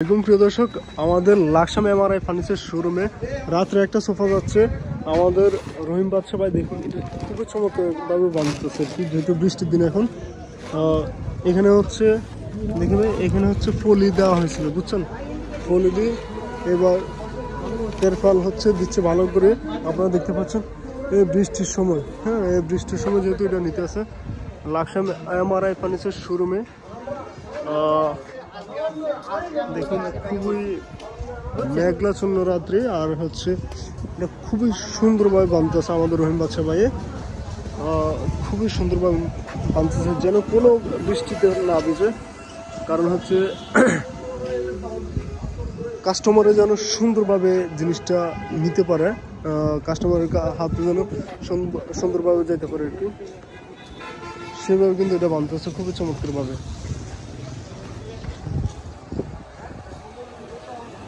একদম প্রিয় দর্শক, আমাদের লাকসাম এমআরআই ফার্নিচার শোরুমে রাত্রে একটা সোফা যাচ্ছে আমাদের রহিম বাদশা ভাই। দেখুন এটা খুবই চমৎকারভাবে বানাতেছে, যেহেতু বৃষ্টির দিন এখন। এখানে হচ্ছে দেখবে, এখানে হচ্ছে ফলি দেওয়া হয়েছিল, বুঝছেন? ফলি দিয়ে এবার তেরফাল হচ্ছে দিচ্ছে ভালো করে। আপনারা দেখতে পাচ্ছেন এই বৃষ্টির সময়, হ্যাঁ এই বৃষ্টির সময় যেহেতু এটা নিতে আছে লাকসাম এমআরআই ফার্নিচার শোরুমে। দেখুন খুবই মেঘলাচ্ছন্ন রাত্রি, আর হচ্ছে এটা খুবই সুন্দরভাবে বানতেছে আমাদের রহিম বাদশা ভাইয়ে। খুবই সুন্দরভাবে বানতেছে যেন কোনো বৃষ্টিতে না ভিজে, কারণ হচ্ছে কাস্টমারে যেন সুন্দরভাবে জিনিসটা নিতে পারে, কাস্টমারের হাতে যেন সুন্দরভাবে যেতে পারে একটু, সেভাবে কিন্তু এটা বানতেছে খুবই চমৎকারভাবে।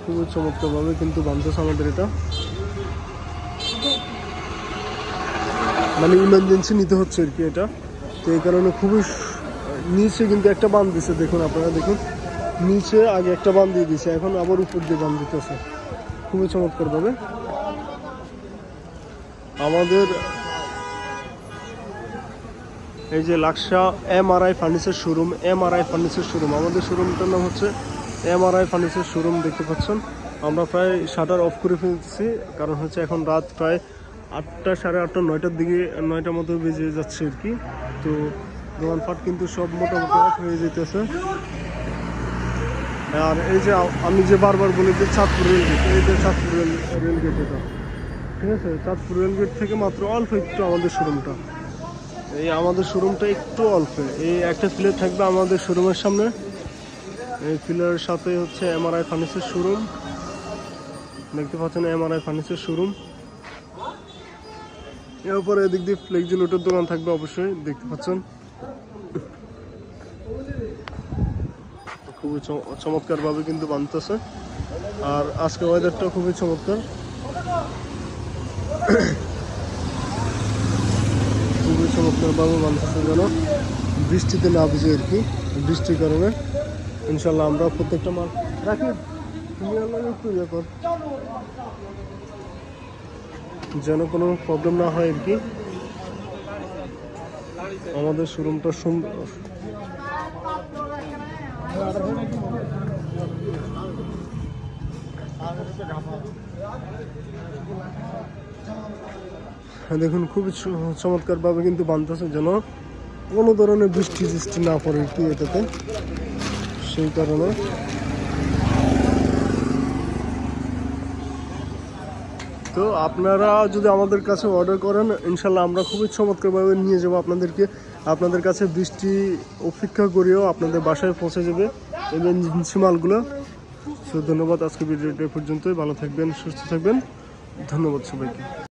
খুবই চমৎকারভাবে কিন্তু বানতেছে আমাদের এটা, মানে ইমার্জেন্সি নিতে হচ্ছে আর কি এটা। তো এই কারণে খুবই নিচে কিন্তু একটা বান দিছে, দেখুন আপনারা দেখুন নিচে আগে একটা বান দিয়ে দিছে, এখন আবার উপর দিয়ে বান দিতেছে খুবই চমৎকারভাবে। আমাদের এই যে লাকসা MRI furniture showroom, MRI furniture showroom, আমাদের শোরুমটার নাম হচ্ছে এমআরআই ফার্নিচার শোরুম। দেখতে পাচ্ছেন আমরা প্রায় শাটার অফ করে ফেলছি, কারণ হচ্ছে এখন রাত প্রায় 8টা, সাড়ে 8টা, 9টার দিকে, 9টার মতো বেজে যাচ্ছে আর কি। তো দোকানপাট কিন্তু সব মোটামুটি অফ হয়ে যেতেছে। আর এই যে আমি যে বারবার বলি যে চাঁদপুর রেলগেট, এই যে চাঁদপুর রেলগেট এটা, ঠিক আছে? চাঁদপুর রেলগেট থেকে মাত্র অল্প একটু আমাদের শোরুমটা, এই আমাদের শোরুমটা একটু অল্প, এই একটা ফিলার থাকবে আমাদের শোরুমের সামনে। এই ফিলারের সাথে হচ্ছে এমআরআই ফার্নিচার শোরুম, দেখতে পাচ্ছেন এমআরআই ফার্নিচার শোরুম। এরপরে এদিক দিয়ে ফ্লেক্সি লোটের দোকান থাকবে অবশ্যই, দেখতে পাচ্ছেন। খুবই চমৎকারভাবে কিন্তু বানতেছে, আর আজকে ওয়েদারটা খুবই চমৎকার, খুবই চমৎকারভাবে বানতেছে যেন বৃষ্টিতে না ভিজে আর কি। বৃষ্টির কারণে ইনশাল্লাহ আমরা প্রত্যেকটা মাল রাখি, একটু ইয়ে কর যেন কোনো প্রবলেম না হয় আর কি। আমাদের শোরুমটা সুন্দর, দেখুন খুবই চমৎকারভাবে কিন্তু বানতেছে যেন কোনো ধরনের বৃষ্টি না পড়ে আর কি এটাতে, সেই কারণে। তো আপনারা যদি আমাদের কাছে অর্ডার করেন ইনশাল্লাহ আমরা খুবই চমৎকারভাবে নিয়ে যাবো আপনাদেরকে, আপনাদের কাছে বৃষ্টি অপেক্ষা করেও আপনাদের বাসায় পৌঁছে যাবে এমার্জেন্সি মালগুলো। তো ধন্যবাদ, আজকে ভিডিওটা পর্যন্তই। ভালো থাকবেন, সুস্থ থাকবেন, ধন্যবাদ সবাইকে।